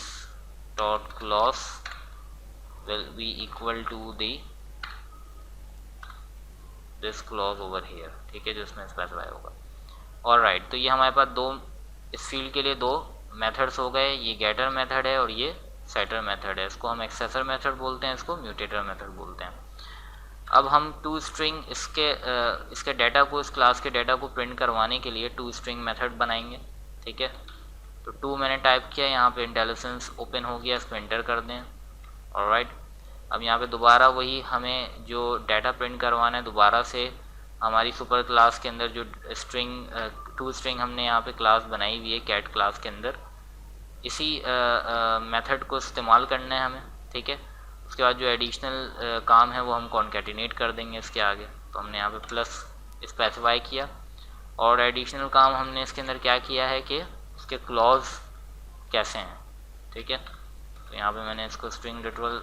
dot clause will be equal to the this clause over here। ठीक है, जो इसमें स्पेसिफाई होगा। ऑलराइट, तो ये हमारे पास दो, इस फील्ड के लिए दो मेथड्स हो गए, ये गेटर मेथड है और ये सेटर मेथड है। इसको हम एक्सेसर मेथड बोलते हैं, इसको म्यूटेटर मेथड बोलते हैं। अब हम टू स्ट्रिंग इसके डाटा को, इस क्लास के डाटा को प्रिंट करवाने के लिए टू स्ट्रिंग मेथड बनाएंगे। ठीक है, तो टू मैंने टाइप किया, यहाँ पे इंटेलिजेंस ओपन हो गया, इसको एंटर कर दें। ऑलराइट, अब यहाँ पे दोबारा वही हमें जो डाटा प्रिंट करवाना है, दोबारा से हमारी सुपर क्लास के अंदर जो स्ट्रिंग टू स्ट्रिंग हमने यहाँ पे क्लास बनाई हुई है कैट क्लास के अंदर, इसी मेथड को इस्तेमाल करना है हमें। ठीक है, उसके बाद जो एडिशनल काम है वो हम कॉन्केटिनेट कर देंगे इसके आगे। तो हमने यहाँ पे प्लस स्पेसिफाई किया, और एडिशनल काम हमने इसके अंदर क्या किया है कि उसके क्लॉज कैसे हैं। ठीक है, तो यहाँ पे मैंने इसको स्ट्रिंग लिटरल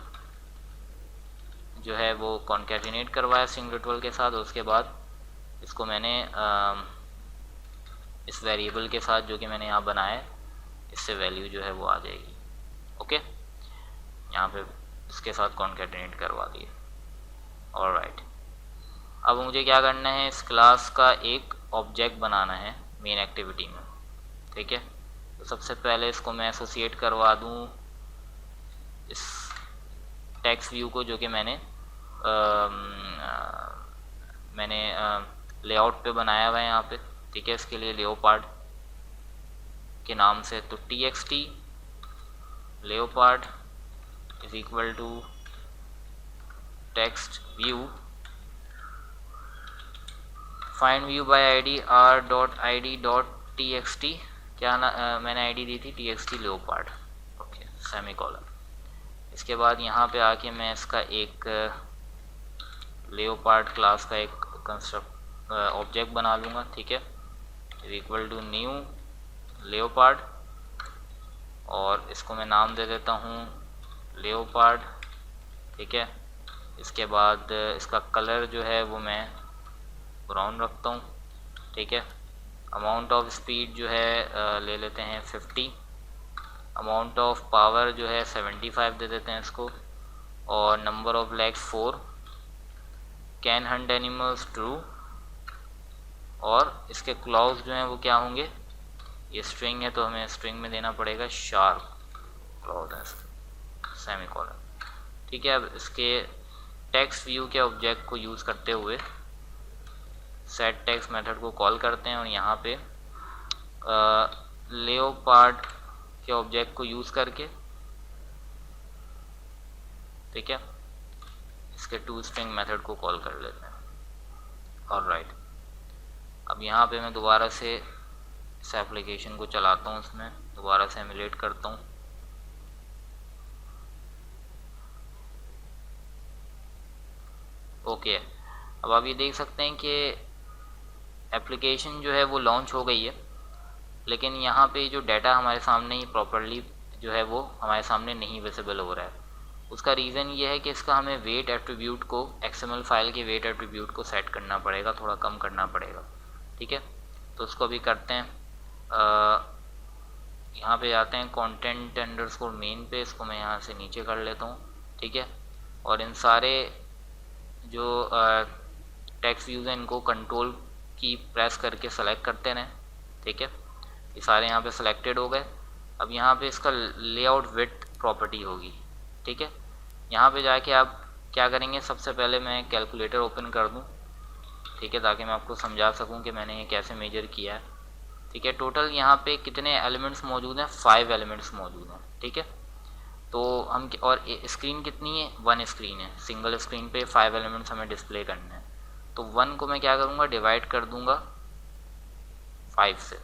जो है वो कॉन्कैटिनेट करवाया स्ट्रिंग रिट्रोल के साथ। उसके बाद इसको मैंने इस वेरिएबल के साथ जो कि मैंने यहाँ बनाया है, इससे वैल्यू जो है वो आ जाएगी। ओके, यहाँ पे इसके साथ कॉन्कैटिनेट करवा दिए। ऑलराइट, अब मुझे क्या करना है, इस क्लास का एक ऑब्जेक्ट बनाना है मेन एक्टिविटी में। ठीक है, तो सबसे पहले इसको मैं एसोसिएट करवा दूँ इस टेक्स्ट व्यू को, जो कि मैंने लेआउट पे बनाया हुआ है यहाँ पे। ठीक है, इसके लिए लेओपार्ड के नाम से, तो txt leopard is equal to text view find view by ID r.id.txt, क्या मैंने आईडी दी थी txt लेओपार्ड। Okay, semicolon. इसके बाद यहाँ पे आके मैं इसका एक लेओपार्ड क्लास का एक कंस्ट्रक्ट ऑब्जेक्ट बना लूँगा। ठीक है, is equal to new leopard, और इसको मैं नाम दे देता हूँ लेओपार्ड। ठीक है, इसके बाद इसका कलर जो है वो मैं ब्राउन रखता हूँ। ठीक है, अमाउंट ऑफ स्पीड जो है ले लेते हैं 50, अमाउंट ऑफ पावर जो है 75 दे देते हैं इसको, और number of legs 4, can Hunt animals true, और इसके क्लॉज जो हैं वो क्या होंगे, ये स्ट्रिंग है तो हमें स्ट्रिंग में देना पड़ेगा शार्प क्लॉज है, सेमीकोलन। ठीक है, अब इसके टेक्स्ट व्यू के ऑब्जेक्ट को यूज़ करते हुए सेट टेक्स्ट मेथड को कॉल करते हैं, और यहाँ पे लेओपार्ड के ऑब्जेक्ट को यूज़ करके, ठीक है, इसके टू स्ट्रिंग मेथड को कॉल कर लेते हैं। ऑलराइट, अब यहाँ पे मैं दोबारा से इस एप्लीकेशन को चलाता हूँ, इसमें दोबारा से एमुलेट करता हूँ। ओके, अब आप ये देख सकते हैं कि एप्लीकेशन जो है वो लॉन्च हो गई है, लेकिन यहाँ पे जो डाटा हमारे सामने ही प्रॉपरली जो है वो हमारे सामने नहीं विजिबल हो रहा है। उसका रीज़न ये है कि इसका हमें वेट एट्रीब्यूट को, XML फाइल के वेट एट्रीब्यूट को सेट करना पड़ेगा, थोड़ा कम करना पड़ेगा। ठीक है, तो उसको भी करते हैं। यहाँ पे जाते हैं कंटेंट अंडरस्कोर मेन पे, इसको मैं यहाँ से नीचे कर लेता हूँ। ठीक है, और इन सारे जो टेक्स्ट व्यूज़ हैं इनको कंट्रोल की प्रेस करके सेलेक्ट करते रहें। ठीक है, ये सारे यहाँ पे सिलेक्टेड हो गए। अब यहाँ पे इसका लेआउट विड्थ प्रॉपर्टी होगी। ठीक है, यहाँ पे जाके आप क्या करेंगे, सबसे पहले मैं कैलकुलेटर ओपन कर दूँ। ठीक है, ताकि मैं आपको समझा सकूँ कि मैंने ये कैसे मेजर किया है। ठीक है, टोटल यहाँ पे कितने एलिमेंट्स मौजूद हैं, 5 एलिमेंट्स मौजूद हैं। ठीक है, तो हम, और स्क्रीन कितनी है, 1 स्क्रीन है, सिंगल स्क्रीन पे 5 एलिमेंट्स हमें डिस्प्ले करने हैं। तो 1 को मैं क्या करूँगा, डिवाइड कर दूँगा 5 से,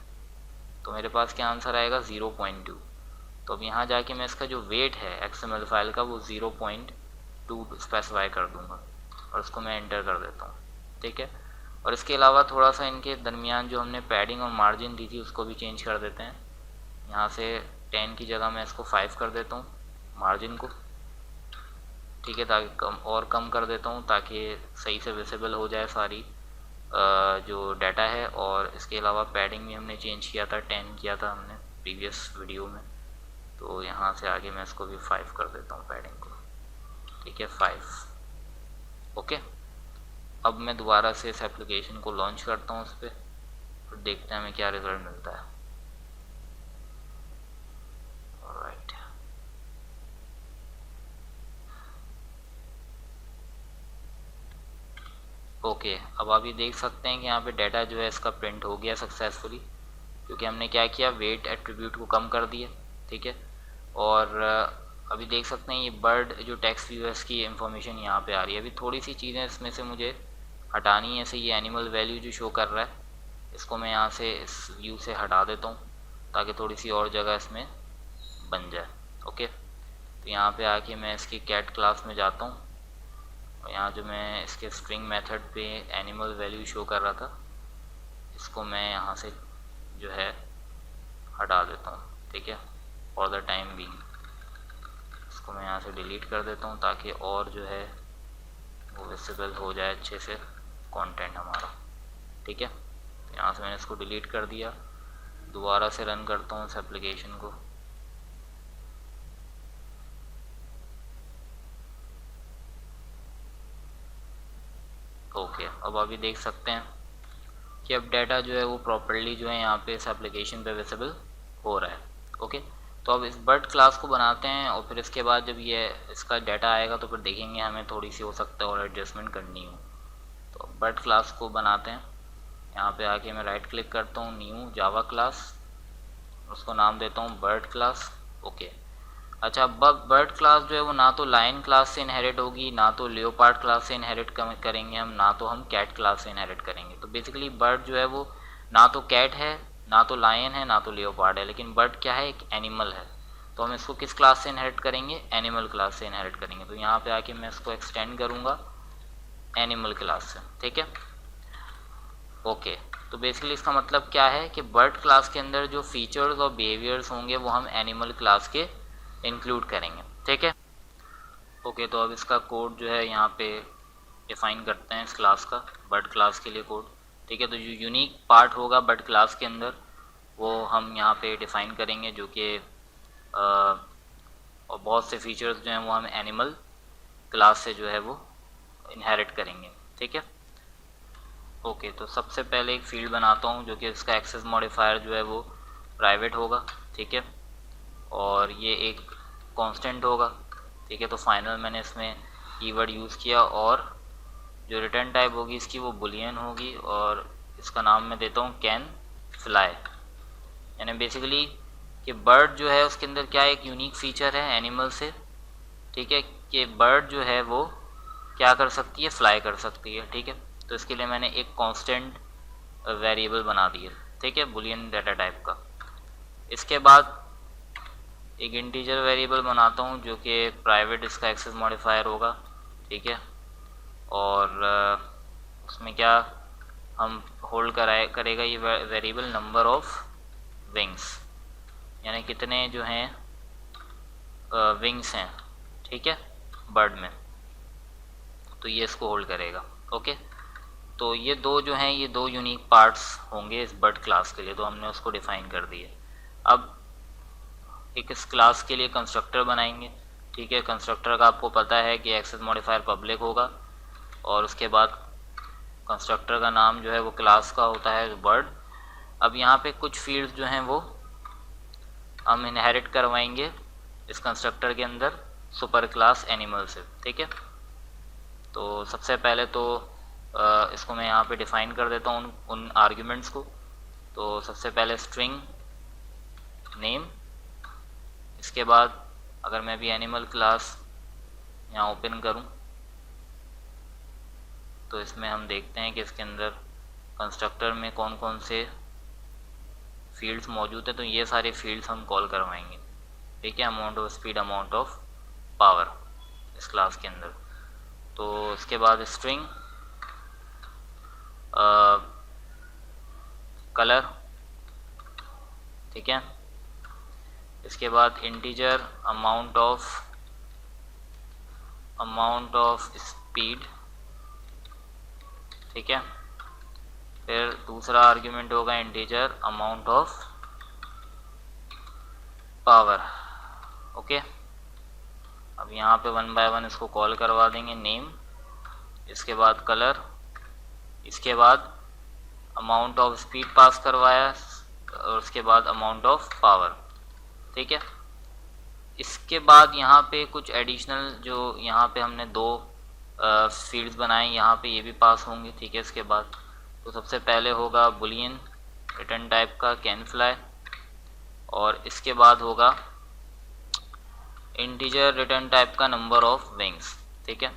तो मेरे पास क्या आंसर आएगा, 0.2। तो अब यहाँ जाके मैं इसका जो वेट है XML फाइल का वो 0.2 स्पेसिफाई कर दूँगा, और उसको मैं एंटर कर देता हूँ। ठीक है, और इसके अलावा थोड़ा सा इनके दरमियान जो हमने पैडिंग और मार्जिन दी थी उसको भी चेंज कर देते हैं। यहाँ से 10 की जगह मैं इसको 5 कर देता हूँ मार्जिन को। ठीक है, ताकि कम कर देता हूँ ताकि सही से विजिबल हो जाए सारी जो डाटा है। और इसके अलावा पैडिंग भी हमने चेंज किया था, 10 किया था हमने प्रीवियस वीडियो में, तो यहाँ से आगे मैं इसको भी 5 कर देता हूँ पैडिंग को। ठीक है, 5। ओके, अब मैं दोबारा से इस एप्लीकेशन को लॉन्च करता हूँ उस पर, और देखते हैं हमें क्या रिजल्ट मिलता है। ऑलराइट, ओके, अब आप ये देख सकते हैं कि यहाँ पे डाटा जो है इसका प्रिंट हो गया सक्सेसफुली, क्योंकि हमने क्या किया, वेट एट्रीब्यूट को कम कर दिया। ठीक है, और अभी देख सकते हैं ये बर्ड जो टेक्स्ट व्यू है इसकी इंफॉर्मेशन यहाँ पे आ रही है। अभी थोड़ी सी चीज़ें इसमें से मुझे हटानी है, जैसे ये एनिमल वैल्यू जो शो कर रहा है, इसको मैं यहाँ से इस व्यू से हटा देता हूँ ताकि थोड़ी सी और जगह इसमें बन जाए। ओके, तो यहाँ पे आके मैं इसकी कैट क्लास में जाता हूँ, और यहाँ जो मैं इसके स्ट्रिंग मेथड पे एनिमल वैल्यू शो कर रहा था, इसको मैं यहाँ से जो है हटा देता हूँ। ठीक है, फॉर द टाइम बीइंग इसको मैं यहाँ से डिलीट कर देता हूँ ताकि और जो है वो विजिबल हो जाए अच्छे से कंटेंट हमारा, ठीक है। तो यहाँ से मैंने इसको डिलीट कर दिया, दोबारा से रन करता हूँ इस एप्लीकेशन को। ओके, अब अभी देख सकते हैं कि अब डाटा जो है वो प्रॉपर्ली जो है यहाँ पे इस एप्लीकेशन पे विजिबल हो रहा है। ओके, तो अब इस बर्ड क्लास को बनाते हैं और फिर इसके बाद जब ये इसका डाटा आएगा तो फिर देखेंगे हमें थोड़ी सी हो सकता है और एडजस्टमेंट करनी हो। तो बर्ड क्लास को बनाते हैं, यहाँ पे आके मैं राइट क्लिक करता हूँ, न्यू जावा क्लास, उसको नाम देता हूँ बर्ड क्लास। ओके, अच्छा, बर्ड क्लास जो है वो ना तो लायन क्लास से इनहेरिट होगी, ना तो लियोपार्ड क्लास से इनहेरिट करेंगे हम, ना तो हम कैट क्लास से इनहेरिट करेंगे। तो बेसिकली बर्ड जो है वो ना तो कैट है, ना तो लायन है, ना तो लियोपार्ड है, लेकिन बर्ड क्या है, एक एनिमल है। तो हम इसको किस क्लास से इनहेरिट करेंगे, एनिमल क्लास से इनहेरिट करेंगे। तो यहाँ पे आके मैं इसको एक्सटेंड करूँगा एनिमल क्लास से, ठीक है। ओके, तो बेसिकली इसका मतलब क्या है कि बर्ड क्लास के अंदर जो फीचर्स और बिहेवियर्स होंगे वो हम एनिमल क्लास के इंक्लूड करेंगे, ठीक है। ओके, तो अब इसका कोड जो है यहाँ पे डिफाइन करते हैं इस क्लास का, बर्ड क्लास के लिए कोड, ठीक है। तो जो यूनिक पार्ट होगा बर्ड क्लास के अंदर वो हम यहाँ पे डिफाइन करेंगे, जो कि और बहुत से फीचर्स जो हैं वो हम एनिमल क्लास से जो है वो इनहेरिट करेंगे, ठीक है। ओके, तो सबसे पहले एक फील्ड बनाता हूँ जो कि इसका एक्सेस मॉडिफायर जो है वो प्राइवेट होगा, ठीक है, और ये एक कांस्टेंट होगा, ठीक है। तो फाइनल मैंने इसमें कीवर्ड यूज़ किया और जो रिटर्न टाइप होगी इसकी वो बुलियन होगी और इसका नाम मैं देता हूँ कैन फ्लाई। यानी बेसिकली कि बर्ड जो है उसके अंदर क्या एक यूनिक फीचर है एनिमल से, ठीक है, कि बर्ड जो है वो क्या कर सकती है, फ्लाई कर सकती है, ठीक है। तो इसके लिए मैंने एक कांस्टेंट वेरिएबल बना दिया, ठीक है, बुलियन डाटा टाइप का। इसके बाद एक इंटीजर वेरिएबल बनाता हूँ जो कि प्राइवेट इसका एक्सेस मॉडिफायर होगा, ठीक है, और उसमें क्या हम होल्ड करेगा ये वेरिएबल नंबर ऑफ विंग्स, यानी कितने जो हैं विंग्स हैं, ठीक है, बर्ड में, तो ये इसको होल्ड करेगा। ओके, तो ये दो जो हैं ये दो यूनिक पार्ट्स होंगे इस बर्ड क्लास के लिए, तो हमने उसको डिफाइन कर दिया। अब एक इस क्लास के लिए कंस्ट्रक्टर बनाएंगे, ठीक है। कंस्ट्रक्टर का आपको पता है कि एक्सेस मॉडिफायर पब्लिक होगा और उसके बाद कंस्ट्रक्टर का नाम जो है वो क्लास का होता है बर्ड। अब यहाँ पे कुछ फील्ड्स जो हैं वो हम इनहेरिट करवाएंगे इस कंस्ट्रक्टर के अंदर सुपर क्लास एनिमल से, ठीक है। तो सबसे पहले तो इसको मैं यहाँ पे डिफाइन कर देता हूँ उन आर्ग्यूमेंट्स को। तो सबसे पहले स्ट्रिंग नेम, इसके बाद अगर मैं भी एनिमल क्लास यहाँ ओपन करूँ तो इसमें हम देखते हैं कि इसके अंदर कंस्ट्रक्टर में कौन कौन से फील्ड्स मौजूद है। तो ये सारे फील्ड्स हम कॉल करवाएंगे, ठीक है, amount of speed, amount of power इस क्लास के अंदर। तो इसके बाद स्ट्रिंग कलर, ठीक है, इसके बाद इंटीजर अमाउंट ऑफ स्पीड, ठीक है, फिर दूसरा आर्ग्यूमेंट होगा integer amount of power. Okay, अब यहाँ पे वन बाय वन इसको कॉल करवा देंगे, नेम, इसके बाद कलर, इसके बाद अमाउंट ऑफ स्पीड पास करवाया और उसके बाद अमाउंट ऑफ पावर, ठीक है। इसके बाद यहाँ पे कुछ एडिशनल जो यहाँ पे हमने दो फील्ड्स बनाए, यहाँ पे ये भी पास होंगे, ठीक है। इसके बाद तो सबसे पहले होगा बुलियन रिटर्न टाइप का कैन फ्लाई और इसके बाद होगा इंटीजर रिटर्न टाइप का नंबर ऑफ विंग्स, ठीक है।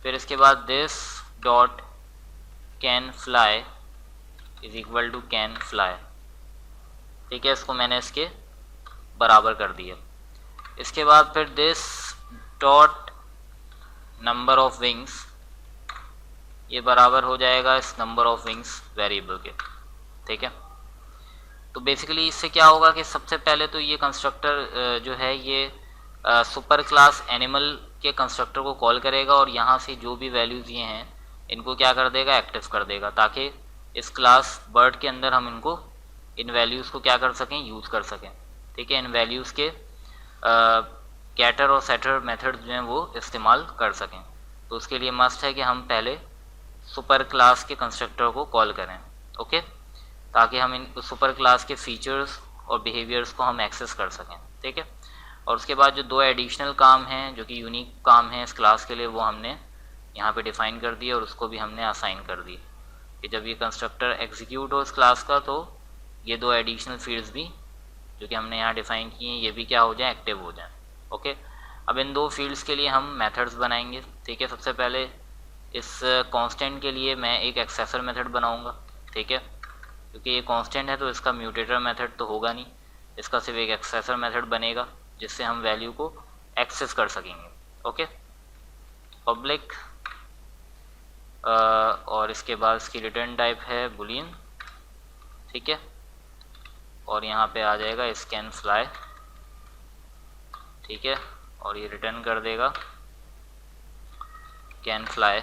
फिर इसके बाद this dot can fly is equal to can fly, ठीक है, इसको मैंने इसके बराबर कर दिया। इसके बाद फिर this dot number of wings, ये बराबर हो जाएगा इस नंबर ऑफ विंग्स वेरिएबल के, ठीक है। तो बेसिकली इससे क्या होगा कि सबसे पहले तो ये कंस्ट्रक्टर जो है ये सुपर क्लास एनिमल के कंस्ट्रक्टर को कॉल करेगा और यहाँ से जो भी वैल्यूज़ ये हैं इनको क्या कर देगा, एक्टिव कर देगा, ताकि इस क्लास बर्ड के अंदर हम इनको इन वैल्यूज़ को क्या कर सकें, यूज़ कर सकें। ठीक है, इन वैल्यूज़ के कैटर और सेटर मेथड जो हैं वो इस्तेमाल कर सकें। तो उसके लिए मस्ट है कि हम पहले सुपर क्लास के कंस्ट्रक्टर को कॉल करें, ओके, ताकि हम इन सुपर क्लास के फीचर्स और बिहेवियर्स को हम एक्सेस कर सकें। ठीक है, और उसके बाद जो दो एडिशनल काम हैं जो कि यूनिक काम हैं इस क्लास के लिए, वो हमने यहाँ पे डिफ़ाइन कर दिए और उसको भी हमने असाइन कर दी कि जब ये कंस्ट्रक्टर एग्जीक्यूट हो इस क्लास का तो ये दो एडिशनल फील्ड्स भी जो कि हमने यहाँ डिफ़ाइन किए हैं ये भी क्या हो जाए, एक्टिव हो जाए। ओके, अब इन दो फील्ड्स के लिए हम मेथड्स बनाएंगे। ठीक है, सबसे पहले इस कांस्टेंट के लिए मैं एक एक्सेसर मेथड बनाऊंगा। ठीक है, क्योंकि ये कांस्टेंट है तो इसका म्यूटेटर मेथड तो होगा नहीं, इसका सिर्फ एक एक्सेसर मेथड बनेगा जिससे हम वैल्यू को एक्सेस कर सकेंगे। ओके, पब्लिक और इसके बाद इसकी रिटर्न टाइप है बुलियन। ठीक है, और यहाँ पे आ जाएगा स्कैन फ्लाई। ठीक है, और ये रिटर्न कर देगा कैन फ्लाई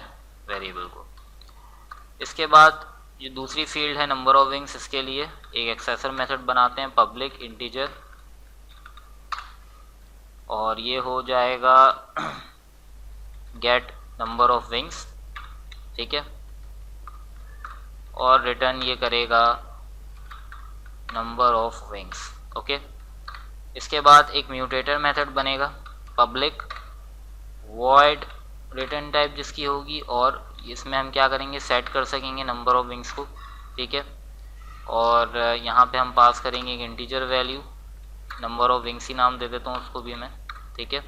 वेरिएबल को। इसके बाद जो दूसरी फील्ड है नंबर ऑफ विंग्स, इसके लिए एक एक्सेसर मेथड बनाते हैं पब्लिक इंटीजर, और ये हो जाएगा गेट नंबर ऑफ विंग्स। ठीक है, और रिटर्न ये करेगा नंबर ऑफ विंग्स। ओके, इसके बाद एक म्यूटेटर मेथड बनेगा पब्लिक वॉइड रिटर्न टाइप जिसकी होगी, और इसमें हम क्या करेंगे, सेट कर सकेंगे नंबर ऑफ विंग्स को। ठीक है, और यहाँ पे हम पास करेंगे एक integer value, number of wings ही नाम दे देता हूँ उसको भी मैं। ठीक है,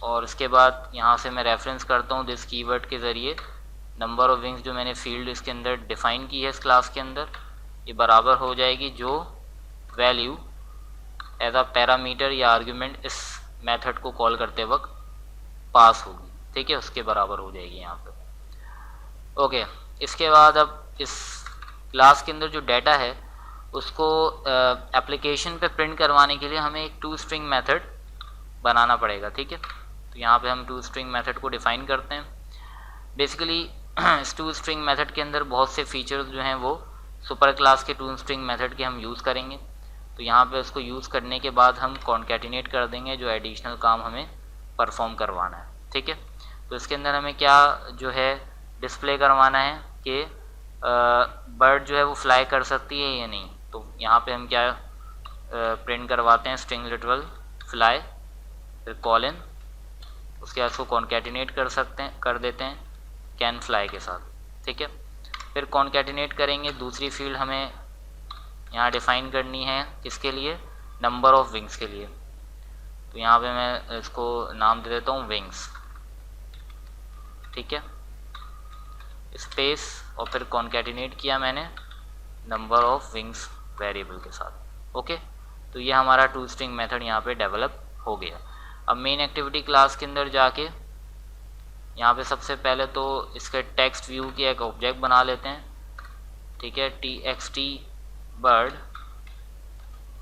और इसके बाद यहाँ से मैं रेफरेंस करता हूँ दिस कीवर्ड के ज़रिए नंबर ऑफ विंग्स जो मैंने फील्ड इसके अंदर डिफ़ाइन की है इस क्लास के अंदर, ये बराबर हो जाएगी जो वैल्यू एज अ पैरामीटर या आर्गुमेंट इस मेथड को कॉल करते वक्त पास होगी। ठीक है, उसके बराबर हो जाएगी यहाँ पे। ओके, इसके बाद अब इस क्लास के अंदर जो डाटा है उसको एप्लीकेशन पे प्रिंट करवाने के लिए हमें एक टू स्ट्रिंग मेथड बनाना पड़ेगा। ठीक है, तो यहाँ पे हम टू स्ट्रिंग मेथड को डिफ़ाइन करते हैं। बेसिकली इस टू स्ट्रिंग मेथड के अंदर बहुत से फीचर्स जो हैं वो सुपर क्लास के टू स्ट्रिंग मेथड के हम यूज़ करेंगे। तो यहाँ पे उसको यूज़ करने के बाद हम कॉन्कैटिनेट कर देंगे जो एडिशनल काम हमें परफॉर्म करवाना है। ठीक है, तो इसके अंदर हमें क्या जो है डिस्प्ले करवाना है कि बर्ड जो है वो फ्लाई कर सकती है या नहीं। तो यहाँ पे हम क्या प्रिंट करवाते हैं, स्ट्रिंग लिटरल फ्लाई, फिर कॉलन, उसके बाद उसको कॉन्कैटिनेट कर देते हैं कैन फ्लाई के साथ। ठीक है, फिर कॉन्कैटिनेट करेंगे, दूसरी फील्ड हमें यहाँ डिफ़ाइन करनी है किसके लिए, नंबर ऑफ विंग्स के लिए। तो यहाँ पे मैं इसको नाम दे देता हूँ विंग्स। ठीक है, स्पेस और फिर कॉन्कैटिनेट किया मैंने नंबर ऑफ विंग्स वेरिएबल के साथ। ओके, तो ये हमारा टू स्ट्रिंग मेथड यहाँ पे डेवलप हो गया। अब मेन एक्टिविटी क्लास के अंदर जाके यहाँ पे सबसे पहले तो इसके टेक्स्ट व्यू की एक ऑब्जेक्ट बना लेते हैं। ठीक है, txt bird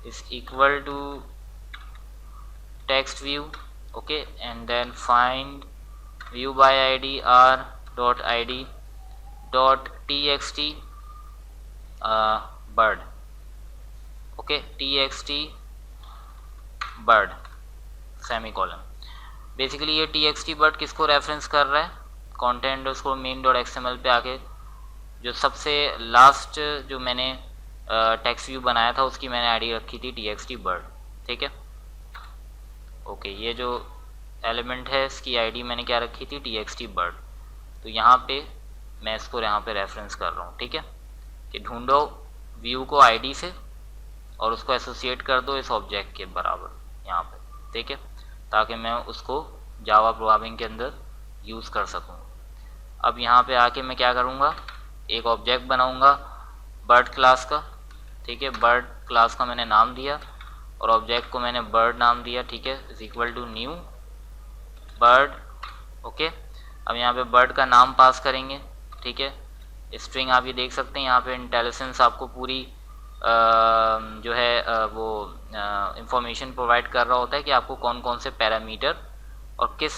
is equal to text view, okay, and then find view by id r dot id dot txt bird, okay, txt bird semicolon. Basically ये txt bird किसको रेफरेंस कर रहा है, कंटेंट उसको मेन डॉट एक्सएमएल पे आके जो सबसे लास्ट जो मैंने टेक्स्ट व्यू बनाया था उसकी मैंने आईडी रखी थी txt bird। ठीक है, ओके, ये जो एलिमेंट है इसकी आईडी मैंने क्या रखी थी, txt bird। तो यहाँ पे मैं इसको यहाँ पे रेफरेंस कर रहा हूँ। ठीक है, कि ढूंढो व्यू को आईडी से और उसको एसोसिएट कर दो इस ऑब्जेक्ट के बराबर यहाँ पे। ठीक है, ताकि मैं उसको जावा प्रोग्रामिंग के अंदर यूज़ कर सकूँ। अब यहाँ पे आके मैं क्या करूँगा, एक ऑब्जेक्ट बनाऊँगा बर्ड क्लास का। ठीक है, बर्ड क्लास का मैंने नाम दिया और ऑब्जेक्ट को मैंने बर्ड नाम दिया। ठीक है, is equal to new bird. Okay, अब यहाँ पे बर्ड का नाम पास करेंगे। ठीक है, स्ट्रिंग आप ये देख सकते हैं यहाँ पे इंटेलिजेंस आपको पूरी जो है वो इंफॉर्मेशन प्रोवाइड कर रहा होता है कि आपको कौन कौन से पैरामीटर और किस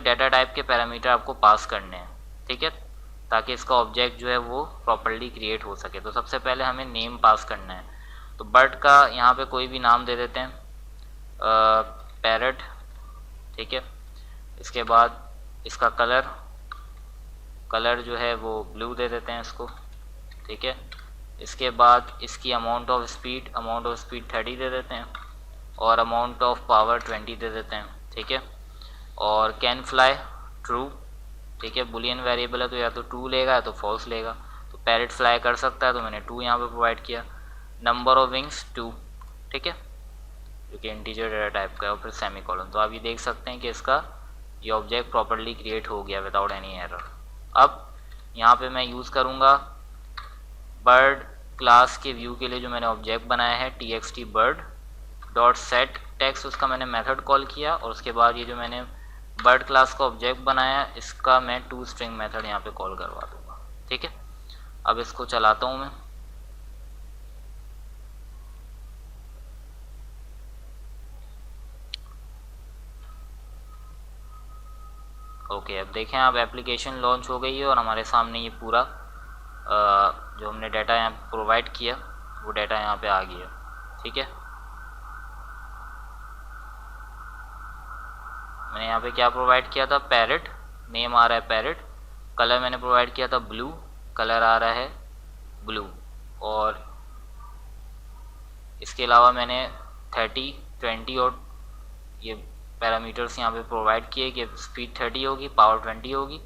डाटा टाइप के पैरामीटर आपको पास करने हैं, ठीक है, ताकि इसका ऑब्जेक्ट जो है वो प्रॉपर्ली क्रिएट हो सके। तो सबसे पहले हमें नेम पास करना है, तो बर्ड का यहाँ पे कोई भी नाम दे देते हैं, पैरट, ठीक है। इसके बाद इसका कलर जो है वो ब्लू दे देते हैं इसको, ठीक है। इसके बाद इसकी अमाउंट ऑफ स्पीड 30 दे देते हैं और अमाउंट ऑफ पावर 20 दे देते हैं, ठीक है। और कैन फ्लाई ट्रू, ठीक है, बुलियन वेरिएबल है तो या तो ट्रू लेगा या तो फॉल्स लेगा। तो पैरेट फ्लाई कर सकता है तो मैंने 2 यहाँ पे प्रोवाइड किया। नंबर ऑफ विंग्स 2, ठीक है, जो कि इंटीजर डेटा टाइप का है, और फिर सेमीकोलन। तो आप ये देख सकते हैं कि इसका ये ऑब्जेक्ट प्रॉपर्ली क्रिएट हो गया विदाउट एनी एरर। अब यहाँ पे मैं यूज़ करूँगा बर्ड क्लास के व्यू के लिए जो मैंने ऑब्जेक्ट बनाया है txt bird dot set text, उसका मैंने मेथड कॉल किया, और उसके बाद ये जो मैंने बर्ड क्लास का ऑब्जेक्ट बनाया इसका मैं toString मेथड यहाँ पे कॉल करवा दूंगा, ठीक है। अब इसको चलाता हूँ मैं। ओके, अब देखें आप एप्लीकेशन लॉन्च हो गई है और हमारे सामने ये पूरा जो हमने डाटा यहाँ प्रोवाइड किया वो डाटा यहाँ पे आ गया, ठीक है। मैंने यहाँ पे क्या प्रोवाइड किया था, पैरेट, नेम आ रहा है पैरेट, कलर मैंने प्रोवाइड किया था ब्लू, कलर आ रहा है ब्लू, और इसके अलावा मैंने 30, 20 और ये पैरामीटर्स यहाँ पे प्रोवाइड किए कि स्पीड 30 होगी, पावर 20 होगी,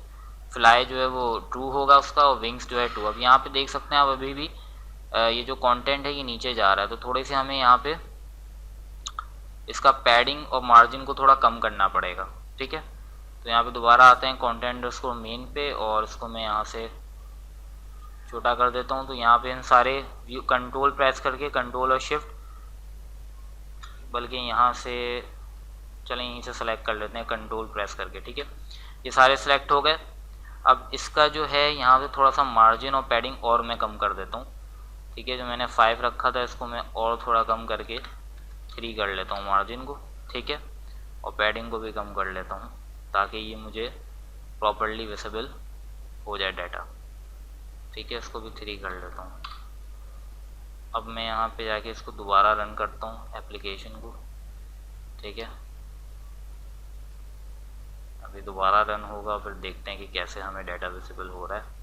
फ्लाई जो है वो ट्रू होगा उसका, और विंग्स जो है 2। अब यहाँ पे देख सकते हैं आप अभी भी ये जो कंटेंट है ये नीचे जा रहा है, तो थोड़ी सी हमें यहाँ पे इसका पैडिंग और मार्जिन को थोड़ा कम करना पड़ेगा, ठीक है। तो यहाँ पे दोबारा आते हैं कंटेंट उसको मेन पे, और उसको मैं यहाँ से छोटा कर देता हूँ। तो यहाँ पे इन सारे व्यू कंट्रोल प्रेस करके, कंट्रोल और शिफ्ट, बल्कि यहाँ से चलें यहीं से सेलेक्ट कर लेते हैं कंट्रोल प्रेस करके, ठीक है। ये सारे सेलेक्ट हो गए। अब इसका जो है यहाँ पे थोड़ा सा मार्जिन और पैडिंग और मैं कम कर देता हूँ, ठीक है। जो मैंने 5 रखा था इसको मैं और थोड़ा कम करके 3 कर लेता हूँ मार्जिन को, ठीक है, और पैडिंग को भी कम कर लेता हूँ ताकि ये मुझे प्रॉपर्ली विजिबल हो जाए डाटा, ठीक है। इसको भी 3 कर लेता हूँ। अब मैं यहाँ पे जाके इसको दोबारा रन करता हूँ एप्लीकेशन को, ठीक है। अभी दोबारा रन होगा, फिर देखते हैं कि कैसे हमें डाटा विजिबल हो रहा है।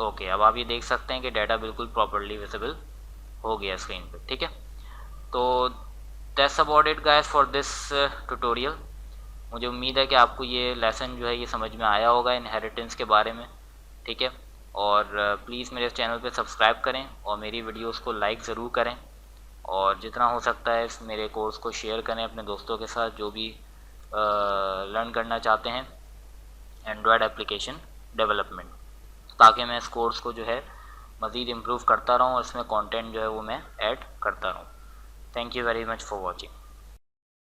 ओके, अब आप ये देख सकते हैं कि डाटा बिल्कुल प्रॉपर्ली विजिबल हो गया स्क्रीन पे, ठीक है। तो that's about it guys for this tutorial. मुझे उम्मीद है कि आपको ये लेसन जो है ये समझ में आया होगा इनहेरिटेंस के बारे में, ठीक है। और प्लीज़ मेरे चैनल पे सब्सक्राइब करें और मेरी वीडियोस को लाइक ज़रूर करें, और जितना हो सकता है इस मेरे कोर्स को शेयर करें अपने दोस्तों के साथ जो भी लर्न करना चाहते हैं एंड्रॉयड एप्लीकेशन डेवलपमेंट, ताकि मैं इस कोर्स को जो है मज़ीद इम्प्रूव करता रहूँ और इसमें कंटेंट जो है वो मैं ऐड करता रहूँ। Thank you very much for watching.